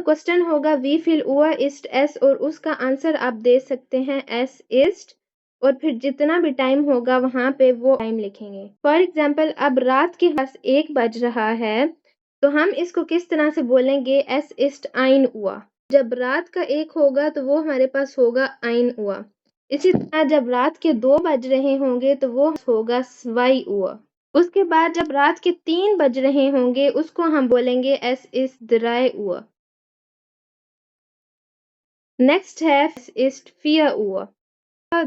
Question होगा wie viel Uhr ist es और उसका आंसर आप दे सकते हैं es ist और फिर जितना भी टाइम होगा वहां पे वो टाइम लिखेंगे। फॉर एग्जाम्पल अब रात के पास 1 बज रहा है तो हम इसको किस तरह से बोलेंगे es ist 1 Uhr। जब रात का 1 होगा तो वो हमारे पास होगा 1 Uhr। इसी तरह जब रात के 2 बज रहे होंगे तो वो होगा 2 Uhr। उसके बाद जब रात के 3 बज रहे होंगे उसको हम बोलेंगे es ist 3 Uhr। नेक्स्ट है es ist 4 Uhr,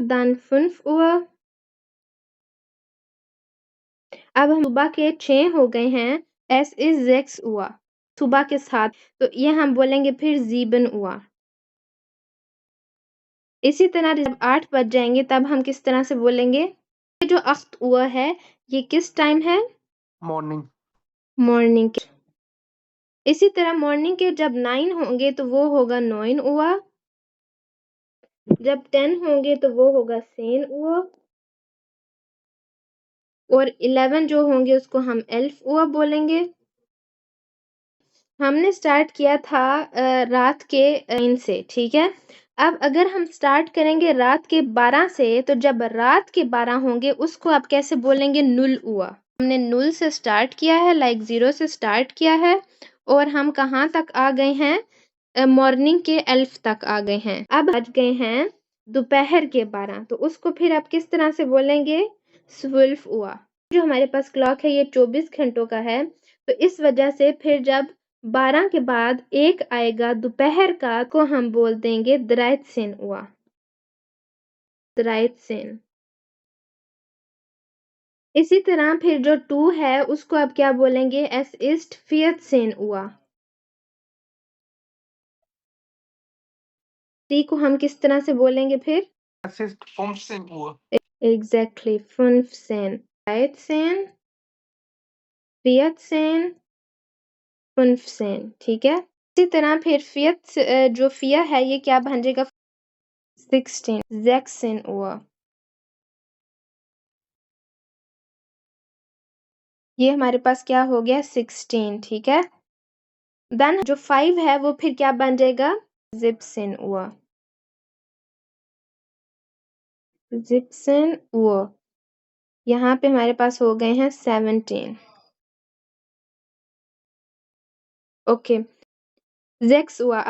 dann 5 Uhr। अब हम सुबह के 6 हो गए हैं es ist 6 Uhr, सुबह के 7, तो ये हम बोलेंगे फिर 7 Uhr। इसी तरह जब 8 बज जाएंगे तब हम किस तरह से बोलेंगे? ये जो 8 Uhr है ये किस टाइम है? मॉर्निंग के। इसी तरह मॉर्निंग के जब 9 होंगे तो वो होगा 9 Uhr, जब 10 होंगे तो वो होगा 10 Uhr और 11 जो होंगे उसको हम 11 Uhr बोलेंगे। हमने स्टार्ट किया था रात के 9 से, ठीक है। अब अगर हम स्टार्ट करेंगे रात के 12 से तो जब रात के 12 होंगे उसको आप कैसे बोलेंगे? 0 Uhr। हमने 0 से स्टार्ट किया है, लाइक 0 से स्टार्ट किया है और हम कहाँ तक आ गए हैं? मॉर्निंग के 11 तक आ गए हैं। अब बज गए हैं दोपहर के 12, तो उसको फिर आप किस तरह से बोलेंगे? 12 Uhr। जो हमारे पास क्लॉक है ये 24 घंटों का है, तो इस वजह से फिर जब 12 के बाद 1 आएगा दोपहर का को हम बोल देंगे 13 Uhr। 13। इसी तरह फिर जो 2 है उसको आप क्या बोलेंगे? es ist 14 Uhr। 3 को हम किस तरह से बोलेंगे फिर? Es ist 15 Uhr। Exactly, 15, 13, 14, 15, ठीक है। इसी तरह फिर फियत जो फिया है ये क्या बन जाएगा? 16, 16 Uhr। ये हमारे पास क्या हो गया? 16, ठीक है। देन जो 5 है वो फिर क्या बन जाएगा? 17 Uhr। 17 Uhr। यहाँ पे हमारे पास हो गए हैं 17। Okay, 6 Uhr।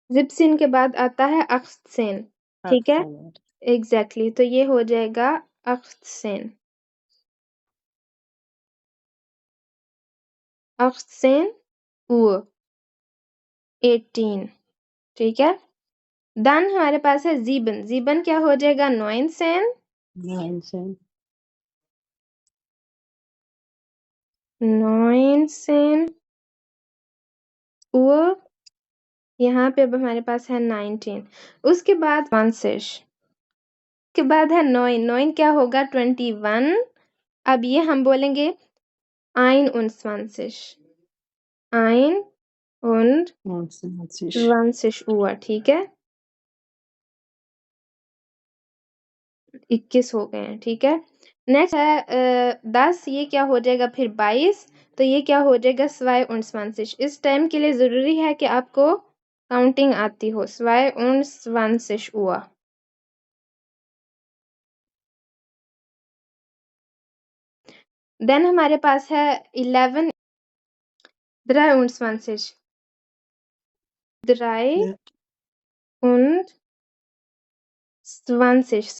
17 के बाद आता है 18, ठीक है। एग्जैक्टली, तो ये हो जाएगा 18। 18 Uhr, 18, ठीक है। देन हमारे पास है 7। 7 क्या हो जाएगा? 19। 19 Uhr। यहाँ पे अब हमारे पास है 19। उसके बाद 20 के बाद है 9। 9 क्या होगा? 21। अब ये हम बोलेंगे 21। 21 Uhr, ठीक है। 21 हो गए हैं, ठीक है। नेक्स्ट है 10। ये क्या हो जाएगा फिर? 22। तो ये क्या हो जाएगा? 22। इस टाइम के लिए जरूरी है कि आपको काउंटिंग आती हो। 22 Uhr। देन हमारे पास है 11। 23। 23।